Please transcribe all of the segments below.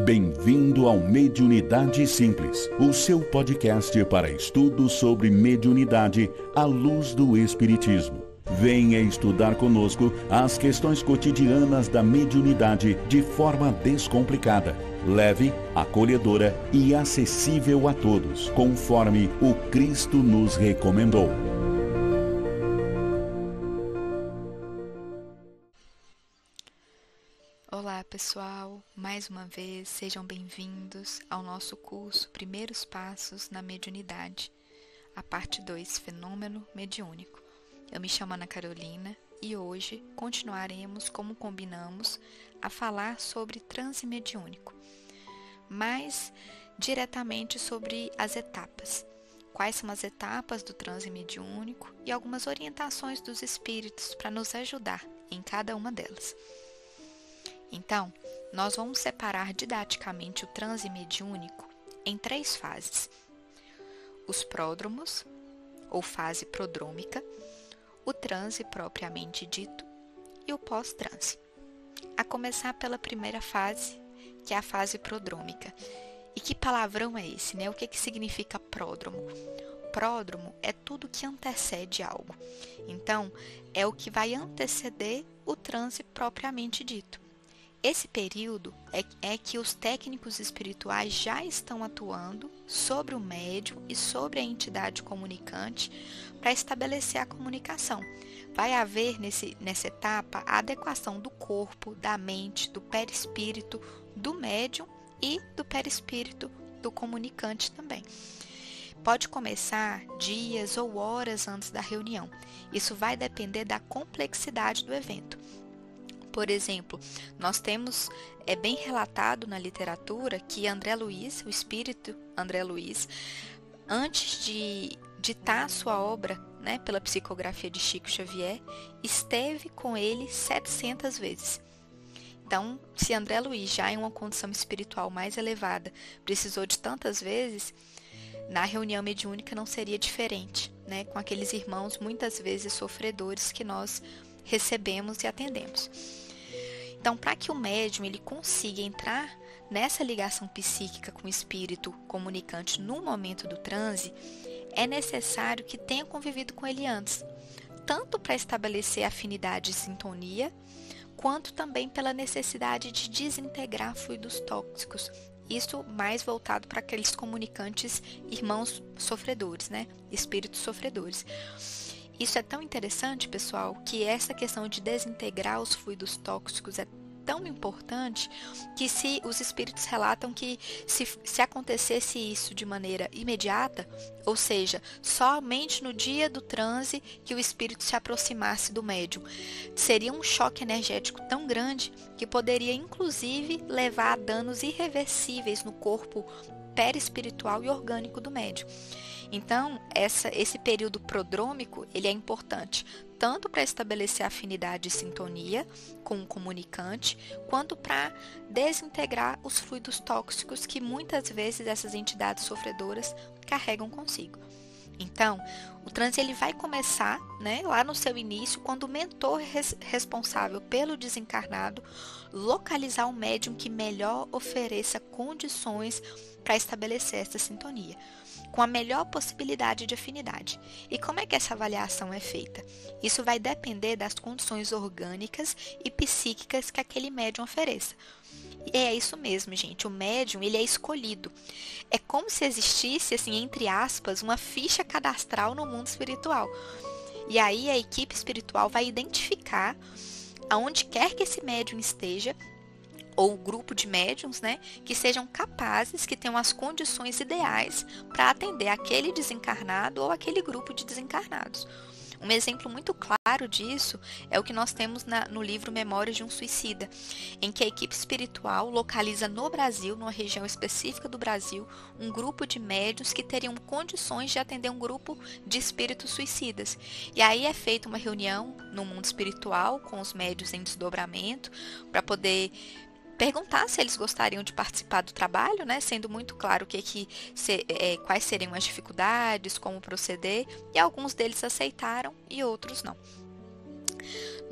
Bem-vindo ao Mediunidade Simples, o seu podcast para estudos sobre mediunidade à luz do Espiritismo. Venha estudar conosco as questões cotidianas da mediunidade de forma descomplicada, leve, acolhedora e acessível a todos, conforme o Cristo nos recomendou. Olá pessoal, mais uma vez sejam bem-vindos ao nosso curso Primeiros Passos na Mediunidade, a parte 2, Fenômeno Mediúnico. Eu me chamo Ana Carolina e hoje continuaremos, como combinamos, a falar sobre transe mediúnico, mais diretamente sobre as etapas. Quais são as etapas do transe mediúnico e algumas orientações dos espíritos para nos ajudar em cada uma delas. Então, nós vamos separar didaticamente o transe mediúnico em 3 fases: os pródromos, ou fase prodrômica, o transe propriamente dito e o pós-transe. A começar pela primeira fase, que é a fase prodrômica. E que palavrão é esse, né? O que significa pródromo? Pródromo é tudo que antecede algo. Então, é o que vai anteceder o transe propriamente dito. Esse período é que os técnicos espirituais já estão atuando sobre o médium e sobre a entidade comunicante para estabelecer a comunicação. Vai haver nessa etapa a adequação do corpo, da mente, do perispírito, do médium e do perispírito do comunicante também. Pode começar dias ou horas antes da reunião. Isso vai depender da complexidade do evento. Por exemplo, nós temos, é bem relatado na literatura que André Luiz, o espírito André Luiz, antes de ditar sua obra, né, pela psicografia de Chico Xavier, esteve com ele 700 vezes. Então, se André Luiz, já em uma condição espiritual mais elevada, precisou de tantas vezes, na reunião mediúnica não seria diferente, né, com aqueles irmãos muitas vezes sofredores que nós recebemos e atendemos. Então, para que o médium ele consiga entrar nessa ligação psíquica com o espírito comunicante no momento do transe, é necessário que tenha convivido com ele antes, tanto para estabelecer afinidade e sintonia, quanto também pela necessidade de desintegrar fluidos tóxicos. Isso mais voltado para aqueles comunicantes irmãos sofredores, né? Espíritos sofredores. Isso é tão interessante, pessoal, que essa questão de desintegrar os fluidos tóxicos é tão importante que os espíritos relatam que se acontecesse isso de maneira imediata, ou seja, somente no dia do transe que o espírito se aproximasse do médium, seria um choque energético tão grande que poderia inclusive levar a danos irreversíveis no corpo perispiritual e orgânico do médium. Então, esse período prodrômico, ele é importante tanto para estabelecer afinidade e sintonia com o comunicante, quanto para desintegrar os fluidos tóxicos que muitas vezes essas entidades sofredoras carregam consigo. Então, o transe ele vai começar, né, lá no seu início, quando o mentor responsável pelo desencarnado localizar o médium que melhor ofereça condições para estabelecer essa sintonia, com a melhor possibilidade de afinidade. E como é que essa avaliação é feita? Isso vai depender das condições orgânicas e psíquicas que aquele médium ofereça. E é isso mesmo, gente. O médium, ele é escolhido. É como se existisse, assim, entre aspas, uma ficha cadastral no mundo espiritual. E aí a equipe espiritual vai identificar aonde quer que esse médium esteja, ou grupo de médiums, né, que sejam capazes, que tenham as condições ideais para atender aquele desencarnado ou aquele grupo de desencarnados. Um exemplo muito claro disso é o que nós temos no livro Memórias de um Suicida, em que a equipe espiritual localiza no Brasil, numa região específica do Brasil, um grupo de médiuns que teriam condições de atender um grupo de espíritos suicidas. E aí é feita uma reunião no mundo espiritual com os médiuns em desdobramento para poder perguntar se eles gostariam de participar do trabalho, né, sendo muito claro quais seriam as dificuldades, como proceder, e alguns deles aceitaram e outros não.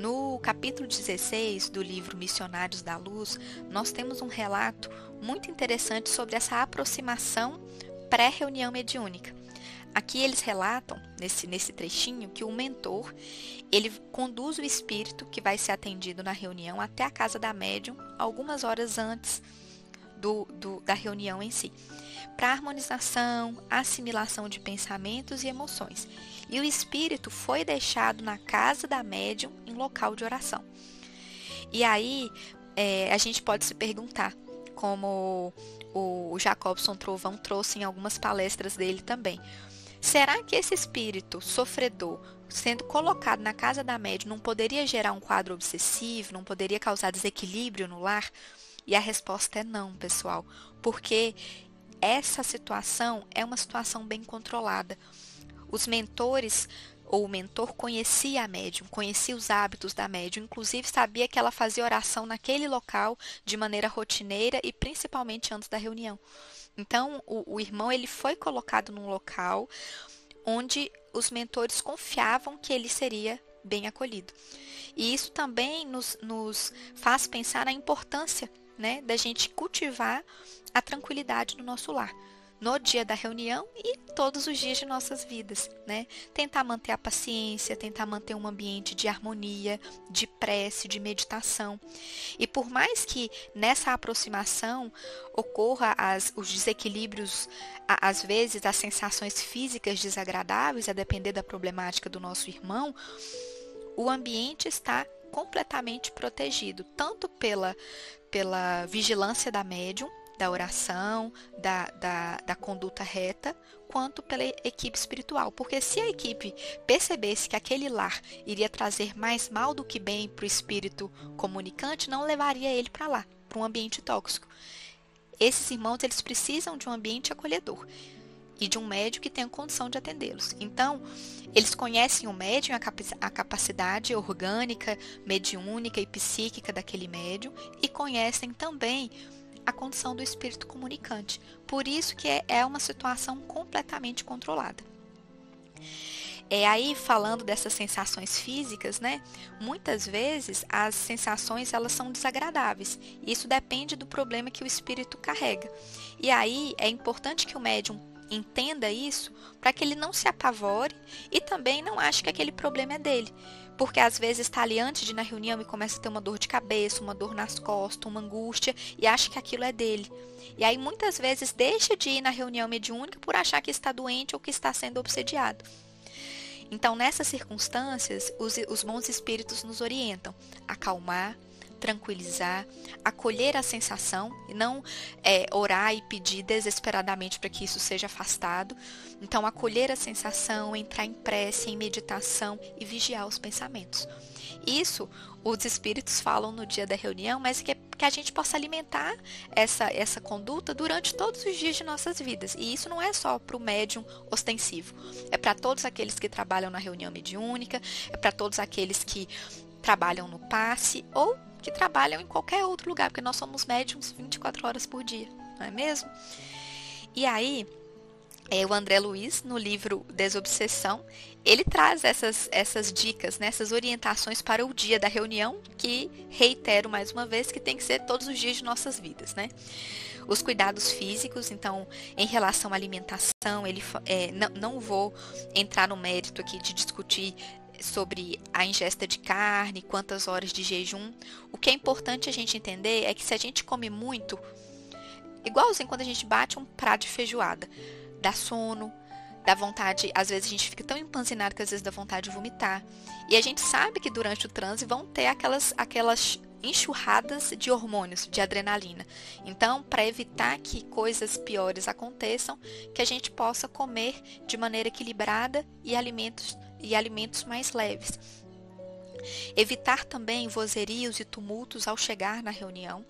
No capítulo 16 do livro Missionários da Luz, nós temos um relato muito interessante sobre essa aproximação pré-reunião mediúnica. Aqui eles relatam, nesse trechinho, que o mentor, ele conduz o espírito que vai ser atendido na reunião até a casa da médium, algumas horas antes da reunião em si, para harmonização, assimilação de pensamentos e emoções. E o espírito foi deixado na casa da médium em local de oração. E aí a gente pode se perguntar, como o Jacobson Trovão trouxe em algumas palestras dele também, será que esse espírito sofredor, sendo colocado na casa da médium, não poderia gerar um quadro obsessivo, não poderia causar desequilíbrio no lar? E a resposta é não, pessoal, porque essa situação é uma situação bem controlada. Os mentores, ou o mentor, conhecia a médium, conhecia os hábitos da médium, inclusive sabia que ela fazia oração naquele local de maneira rotineira e principalmente antes da reunião. Então, o irmão ele foi colocado num local onde os mentores confiavam que ele seria bem acolhido. E isso também nos faz pensar na importância, né, da gente cultivar a tranquilidade no nosso lar, no dia da reunião e todos os dias de nossas vidas, né? Tentar manter a paciência, tentar manter um ambiente de harmonia, de prece, de meditação. E por mais que nessa aproximação ocorra os desequilíbrios, às vezes as sensações físicas desagradáveis, a depender da problemática do nosso irmão, o ambiente está completamente protegido, tanto pela vigilância da médium, da oração, da conduta reta, quanto pela equipe espiritual. Porque se a equipe percebesse que aquele lar iria trazer mais mal do que bem para o espírito comunicante, não levaria ele para lá, para um ambiente tóxico. Esses irmãos, eles precisam de um ambiente acolhedor e de um médium que tenha condição de atendê-los. Então, eles conhecem o médium, a capacidade orgânica, mediúnica e psíquica daquele médium, e conhecem também a condição do espírito comunicante. Por isso que é uma situação completamente controlada. Aí, falando dessas sensações físicas, né? Muitas vezes as sensações elas são desagradáveis. Isso depende do problema que o espírito carrega. E aí é importante que o médium entenda isso para que ele não se apavore e também não ache que aquele problema é dele. Porque às vezes está ali antes de ir na reunião e começa a ter uma dor de cabeça, uma dor nas costas, uma angústia e acha que aquilo é dele. E aí muitas vezes deixa de ir na reunião mediúnica por achar que está doente ou que está sendo obsediado. Então, nessas circunstâncias, os bons espíritos nos orientam a acalmar, tranquilizar, acolher a sensação e não orar e pedir desesperadamente para que isso seja afastado. Então, acolher a sensação, entrar em prece, em meditação e vigiar os pensamentos. Isso os espíritos falam no dia da reunião, mas que a gente possa alimentar essa conduta durante todos os dias de nossas vidas. E isso não é só para o médium ostensivo, é para todos aqueles que trabalham na reunião mediúnica, é para todos aqueles que trabalham no passe ou que trabalham em qualquer outro lugar, porque nós somos médiums 24 horas por dia, não é mesmo? E aí, o André Luiz, no livro Desobsessão, ele traz essas dicas, né, essas orientações para o dia da reunião, que reitero mais uma vez que tem que ser todos os dias de nossas vidas, né? Os cuidados físicos, então, em relação à alimentação, não vou entrar no mérito aqui de discutir sobre a ingesta de carne, quantas horas de jejum. O que é importante a gente entender é que se a gente come muito, igualzinho quando a gente bate um prato de feijoada, dá sono, dá vontade, às vezes a gente fica tão empanzinado que às vezes dá vontade de vomitar. E a gente sabe que durante o transe vão ter aquelas enxurradas de hormônios, de adrenalina. Então, para evitar que coisas piores aconteçam, que a gente possa comer de maneira equilibrada e alimentos mais leves. Evitar também vozerios e tumultos ao chegar na reunião.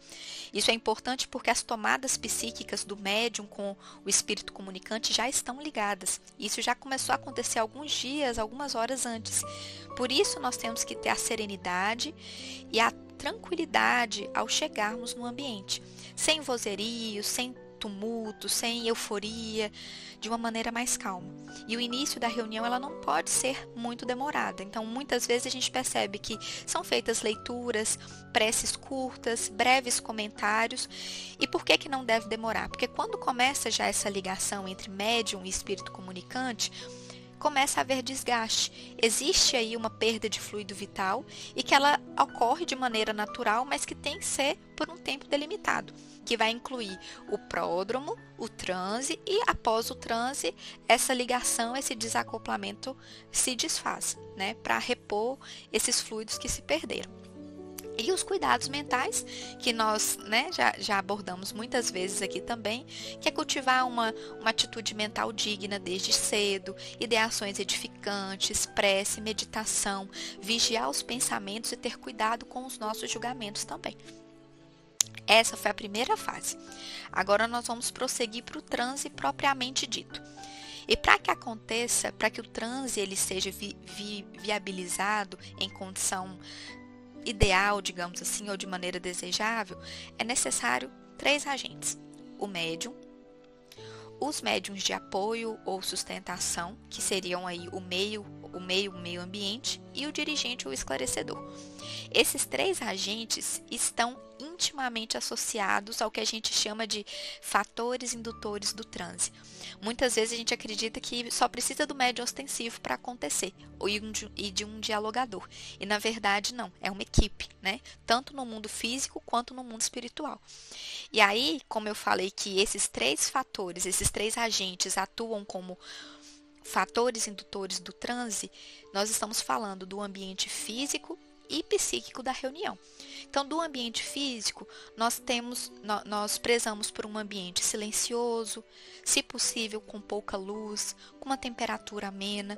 Isso é importante porque as tomadas psíquicas do médium com o espírito comunicante já estão ligadas. Isso já começou a acontecer alguns dias, algumas horas antes. Por isso nós temos que ter a serenidade e a tranquilidade ao chegarmos no ambiente. Sem vozerios, sem tumulto, sem euforia, de uma maneira mais calma. E o início da reunião ela não pode ser muito demorada. Então, muitas vezes a gente percebe que são feitas leituras, preces curtas, breves comentários. E por que não deve demorar? Porque quando começa já essa ligação entre médium e espírito comunicante, começa a haver desgaste. Existe aí uma perda de fluido vital e que ela ocorre de maneira natural, mas que tem que ser por um tempo delimitado, que vai incluir o pródromo, o transe e após o transe, essa ligação, esse desacoplamento se desfaz, né, para repor esses fluidos que se perderam. E os cuidados mentais, que nós, né, já abordamos muitas vezes aqui também, que é cultivar uma atitude mental digna desde cedo, ideações edificantes, prece, meditação, vigiar os pensamentos e ter cuidado com os nossos julgamentos também. Essa foi a primeira fase. Agora nós vamos prosseguir para o transe propriamente dito. E para que aconteça, para que o transe ele seja viabilizado em condição ideal, digamos assim, ou de maneira desejável, é necessário 3 agentes: o médium, os médiuns de apoio ou sustentação, que seriam aí o meio ambiente, e o dirigente ou esclarecedor. Esses 3 agentes estão intimamente associados ao que a gente chama de fatores indutores do transe. Muitas vezes a gente acredita que só precisa do médium ostensivo para acontecer, e de um dialogador. E na verdade não, é uma equipe, né? Tanto no mundo físico quanto no mundo espiritual. E aí, como eu falei que esses 3 fatores, esses 3 agentes atuam como fatores indutores do transe, nós estamos falando do ambiente físico e psíquico da reunião. Então, do ambiente físico, nós prezamos por um ambiente silencioso, se possível com pouca luz, com uma temperatura amena.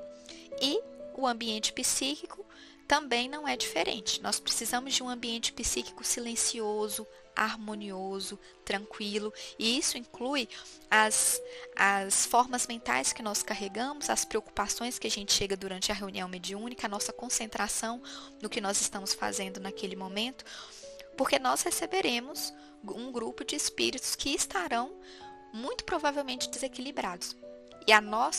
E o ambiente psíquico também não é diferente. Nós precisamos de um ambiente psíquico silencioso, harmonioso, tranquilo, e isso inclui as formas mentais que nós carregamos, as preocupações que a gente chega durante a reunião mediúnica, a nossa concentração no que nós estamos fazendo naquele momento, porque nós receberemos um grupo de espíritos que estarão muito provavelmente desequilibrados. E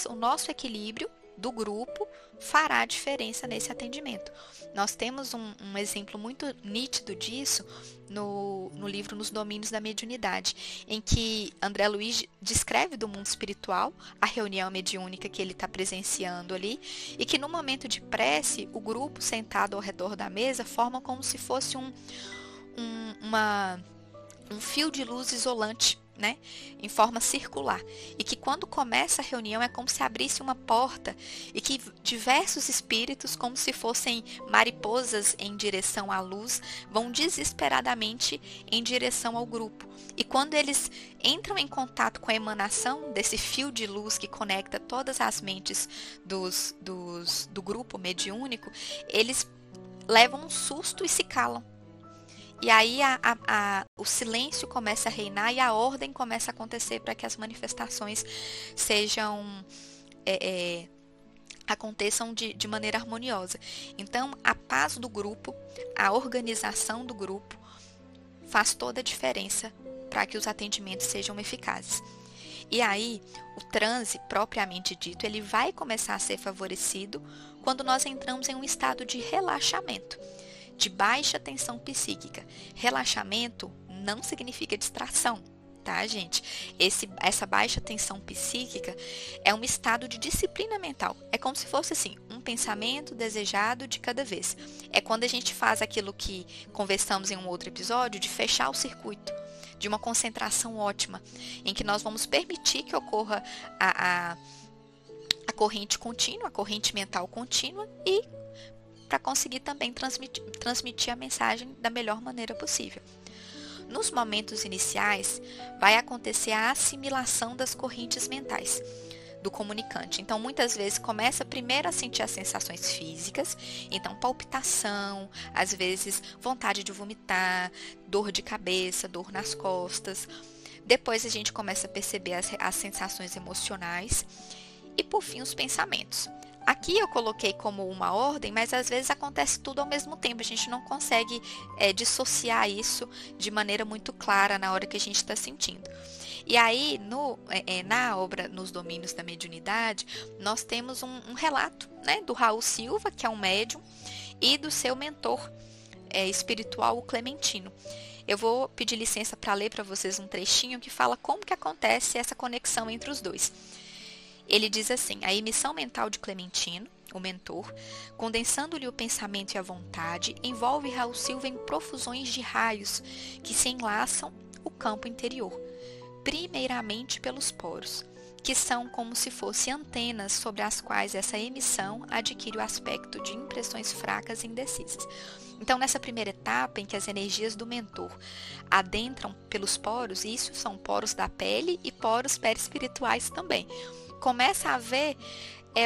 o nosso equilíbrio do grupo fará a diferença nesse atendimento. Nós temos um exemplo muito nítido disso no livro Nos Domínios da Mediunidade, em que André Luiz descreve do mundo espiritual a reunião mediúnica que ele está presenciando ali, e que no momento de prece, o grupo sentado ao redor da mesa forma como se fosse um fio de luz isolante, né, em forma circular, e que quando começa a reunião é como se abrisse uma porta e que diversos espíritos, como se fossem mariposas em direção à luz, vão desesperadamente em direção ao grupo. E quando eles entram em contato com a emanação desse fio de luz que conecta todas as mentes do grupo mediúnico, eles levam um susto e se calam. E aí o silêncio começa a reinar e a ordem começa a acontecer para que as manifestações aconteçam de maneira harmoniosa. Então, a paz do grupo, a organização do grupo faz toda a diferença para que os atendimentos sejam eficazes. E aí, o transe, propriamente dito, ele vai começar a ser favorecido quando nós entramos em um estado de relaxamento, de baixa tensão psíquica. Relaxamento não significa distração, tá, gente? Essa baixa tensão psíquica é um estado de disciplina mental. É como se fosse assim, um pensamento desejado de cada vez. É quando a gente faz aquilo que conversamos em um outro episódio, de fechar o circuito, de uma concentração ótima, em que nós vamos permitir que ocorra a corrente contínua, a corrente mental contínua, e para conseguir também transmitir a mensagem da melhor maneira possível. Nos momentos iniciais, vai acontecer a assimilação das correntes mentais do comunicante. Então, muitas vezes, começa primeiro a sentir as sensações físicas, então palpitação, às vezes vontade de vomitar, dor de cabeça, dor nas costas. Depois a gente começa a perceber as sensações emocionais e, por fim, os pensamentos. Aqui eu coloquei como uma ordem, mas às vezes acontece tudo ao mesmo tempo. A gente não consegue dissociar isso de maneira muito clara na hora que a gente está sentindo. E aí, na obra Nos Domínios da Mediunidade, nós temos um relato, né, do Raul Silva, que é um médium, e do seu mentor espiritual, o Clementino. Eu vou pedir licença para ler para vocês um trechinho que fala como que acontece essa conexão entre os dois. Ele diz assim: a emissão mental de Clementino, o mentor, condensando-lhe o pensamento e a vontade, envolve Raul Silva em profusões de raios que se enlaçam o campo interior, primeiramente pelos poros, que são como se fossem antenas sobre as quais essa emissão adquire o aspecto de impressões fracas e indecisas. Então, nessa primeira etapa em que as energias do mentor adentram pelos poros, isso são poros da pele e poros perispirituais também, começa a haver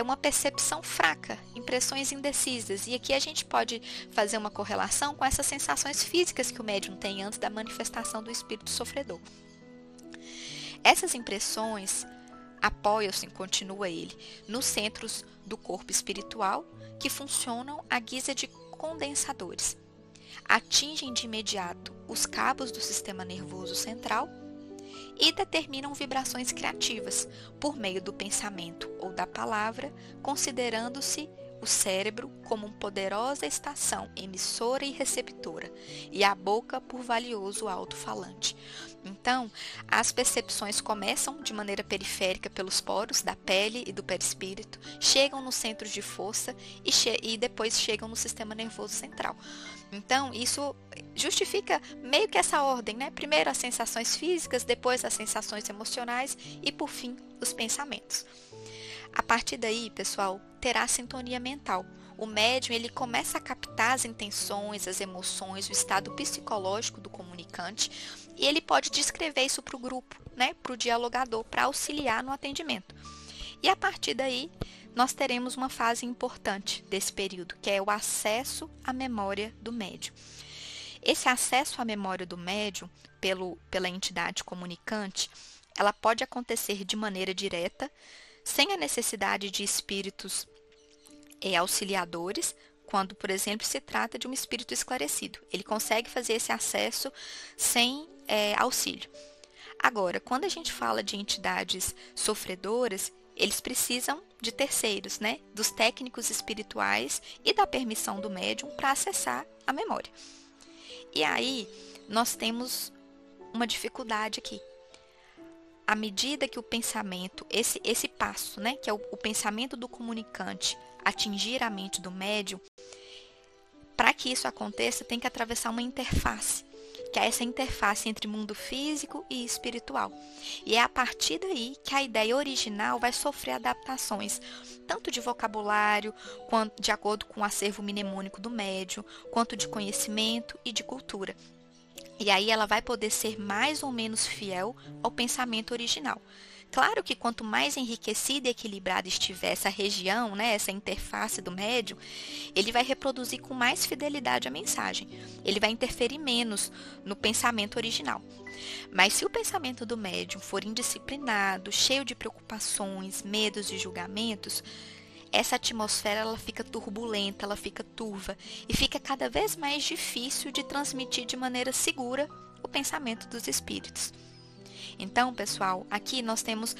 uma percepção fraca, impressões indecisas. E aqui a gente pode fazer uma correlação com essas sensações físicas que o médium tem antes da manifestação do espírito sofredor. Essas impressões apoiam-se, continua ele, nos centros do corpo espiritual, que funcionam à guisa de condensadores. Atingem de imediato os cabos do sistema nervoso central e determinam vibrações criativas por meio do pensamento ou da palavra, considerando-se o cérebro como uma poderosa estação emissora e receptora, e a boca por valioso alto-falante. Então, as percepções começam de maneira periférica pelos poros da pele e do perispírito, chegam nos centros de força e depois chegam no sistema nervoso central. Então, isso justifica meio que essa ordem, né? Primeiro as sensações físicas, depois as sensações emocionais e, por fim, os pensamentos. A partir daí, pessoal, terá sintonia mental. O médium, ele começa a captar as intenções, as emoções, o estado psicológico do comunicante, e ele pode descrever isso para o grupo, né, para o dialogador, para auxiliar no atendimento. E a partir daí, nós teremos uma fase importante desse período, que é o acesso à memória do médium. Esse acesso à memória do médium pela entidade comunicante, ela pode acontecer de maneira direta, sem a necessidade de espíritos auxiliadores, quando, por exemplo, se trata de um espírito esclarecido. Ele consegue fazer esse acesso sem auxílio. Agora, quando a gente fala de entidades sofredoras, eles precisam de terceiros, né? Dos técnicos espirituais e da permissão do médium para acessar a memória. E aí, nós temos uma dificuldade aqui. À medida que o pensamento, esse passo, né, que é o pensamento do comunicante, atingir a mente do médium, para que isso aconteça, tem que atravessar uma interface, que é essa interface entre mundo físico e espiritual. E é a partir daí que a ideia original vai sofrer adaptações, tanto de vocabulário, quanto de acordo com o acervo mnemônico do médium, quanto de conhecimento e de cultura. E aí ela vai poder ser mais ou menos fiel ao pensamento original. Claro que quanto mais enriquecida e equilibrada estiver essa região, né, essa interface do médium, ele vai reproduzir com mais fidelidade a mensagem. Ele vai interferir menos no pensamento original. Mas se o pensamento do médium for indisciplinado, cheio de preocupações, medos e julgamentos, essa atmosfera ela fica turbulenta, ela fica turva e fica cada vez mais difícil de transmitir de maneira segura o pensamento dos espíritos. Então, pessoal, aqui nós temos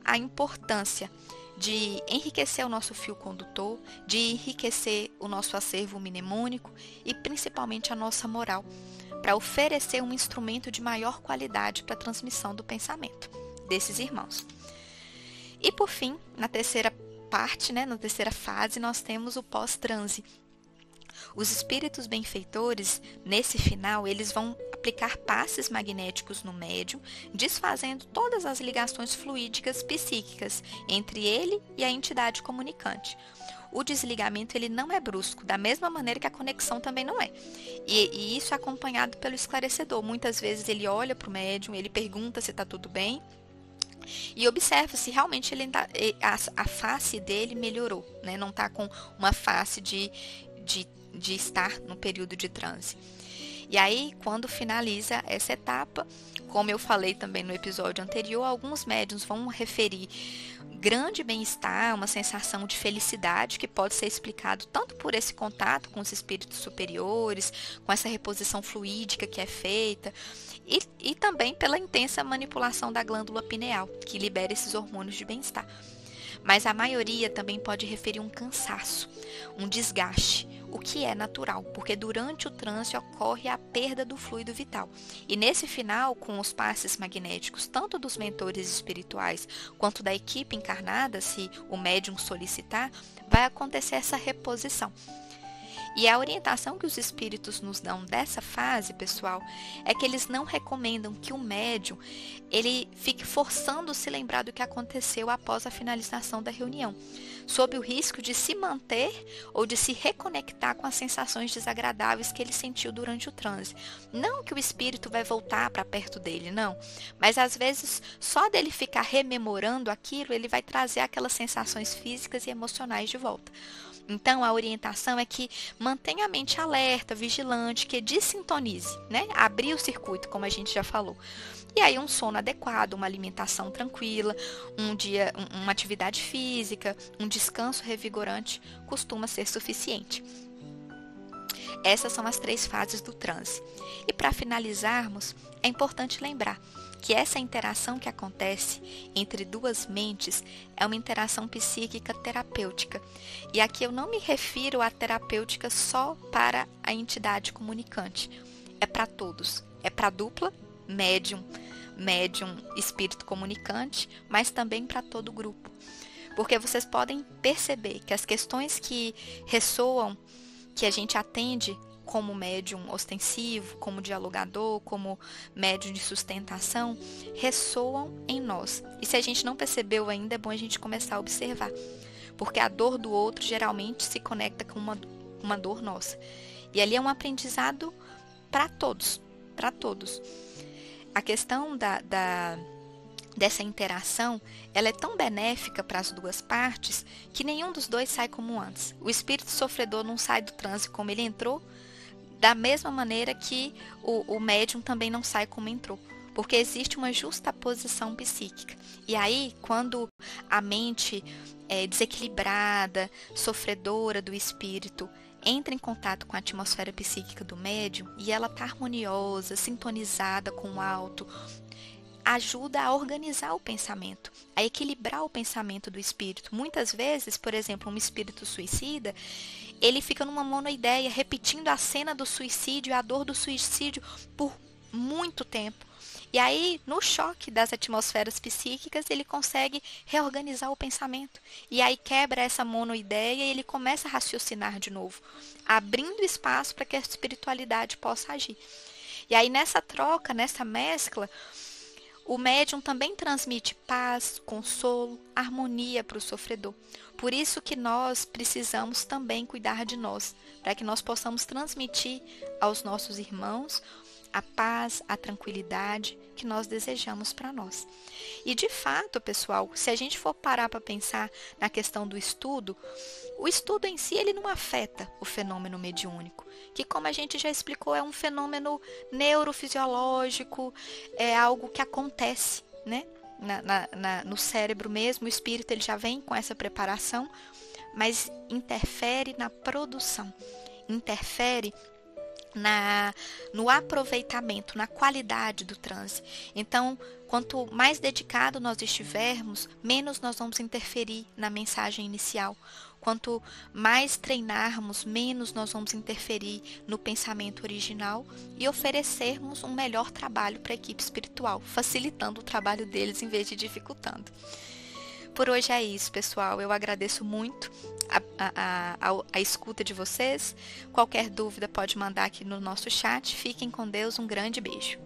a importância de enriquecer o nosso fio condutor, de enriquecer o nosso acervo mnemônico e principalmente a nossa moral, para oferecer um instrumento de maior qualidade para a transmissão do pensamento desses irmãos. E por fim, na terceira parte, né, na terceira fase, nós temos o pós-transe. Os espíritos benfeitores, nesse final, eles vão aplicar passes magnéticos no médium, desfazendo todas as ligações fluídicas psíquicas entre ele e a entidade comunicante. O desligamento ele não é brusco, da mesma maneira que a conexão também não é. E isso é acompanhado pelo esclarecedor. Muitas vezes ele olha para o médium, ele pergunta se está tudo bem, e observa se realmente a face dele melhorou, né? Não está com uma face de estar no período de transe. E aí, quando finaliza essa etapa, Como eu falei também no episódio anterior, alguns médiuns vão referir grande bem-estar, uma sensação de felicidade que pode ser explicado tanto por esse contato com os espíritos superiores, com essa reposição fluídica que é feita, e também pela intensa manipulação da glândula pineal, que libera esses hormônios de bem-estar. Mas a maioria também pode referir um cansaço, um desgaste, o que é natural, porque durante o transe ocorre a perda do fluido vital. E nesse final, com os passes magnéticos, tanto dos mentores espirituais quanto da equipe encarnada, se o médium solicitar, vai acontecer essa reposição. E a orientação que os espíritos nos dão dessa fase, pessoal, é que eles não recomendam que o médium ele fique forçando se lembrar do que aconteceu após a finalização da reunião, sob o risco de se manter ou de se reconectar com as sensações desagradáveis que ele sentiu durante o transe. Não que o espírito vai voltar para perto dele, não. Mas às vezes, só dele ficar rememorando aquilo, ele vai trazer aquelas sensações físicas e emocionais de volta. Então, a orientação é que mantenha a mente alerta, vigilante, que dessintonize, né? Abrir o circuito, como a gente já falou. E aí, um sono adequado, uma alimentação tranquila, uma atividade física, um descanso revigorante costuma ser suficiente. Essas são as 3 fases do transe. E para finalizarmos, é importante lembrar que essa interação que acontece entre duas mentes é uma interação psíquica terapêutica. E aqui eu não me refiro à terapêutica só para a entidade comunicante. É para todos. É para a dupla, médium, espírito comunicante, mas também para todo o grupo. Porque vocês podem perceber que as questões que ressoam, que a gente atende como médium ostensivo, como dialogador, como médium de sustentação, ressoam em nós. E se a gente não percebeu ainda, é bom a gente começar a observar. Porque a dor do outro geralmente se conecta com uma dor nossa. E ali é um aprendizado para todos, para todos. A questão dessa interação, ela é tão benéfica para as duas partes que nenhum dos dois sai como antes. O espírito sofredor não sai do transe como ele entrou, da mesma maneira que o médium também não sai como entrou, porque existe uma justaposição psíquica. E aí, quando a mente desequilibrada, sofredora do espírito, entra em contato com a atmosfera psíquica do médium e ela está harmoniosa, sintonizada com o alto, ajuda a organizar o pensamento, a equilibrar o pensamento do espírito. Muitas vezes, por exemplo, um espírito suicida, ele fica numa monoideia, repetindo a cena do suicídio e a dor do suicídio por muito tempo. E aí, no choque das atmosferas psíquicas, ele consegue reorganizar o pensamento. E aí quebra essa monoideia e ele começa a raciocinar de novo, abrindo espaço para que a espiritualidade possa agir. E aí, nessa troca, nessa mescla, o médium também transmite paz, consolo, harmonia para o sofredor. Por isso que nós precisamos também cuidar de nós, para que nós possamos transmitir aos nossos irmãos a paz, a tranquilidade que nós desejamos para nós. E de fato, pessoal, se a gente for parar para pensar na questão do estudo, o estudo em si ele não afeta o fenômeno mediúnico, que como a gente já explicou é um fenômeno neurofisiológico, é algo que acontece, né? No cérebro mesmo, o espírito ele já vem com essa preparação, mas interfere na produção, interfere no aproveitamento, na qualidade do transe. Então, quanto mais dedicado nós estivermos, menos nós vamos interferir na mensagem inicial. Quanto mais treinarmos, menos nós vamos interferir no pensamento original e oferecermos um melhor trabalho para a equipe espiritual, facilitando o trabalho deles em vez de dificultando. Por hoje é isso, pessoal. Eu agradeço muito a escuta de vocês. Qualquer dúvida pode mandar aqui no nosso chat. Fiquem com Deus. Um grande beijo.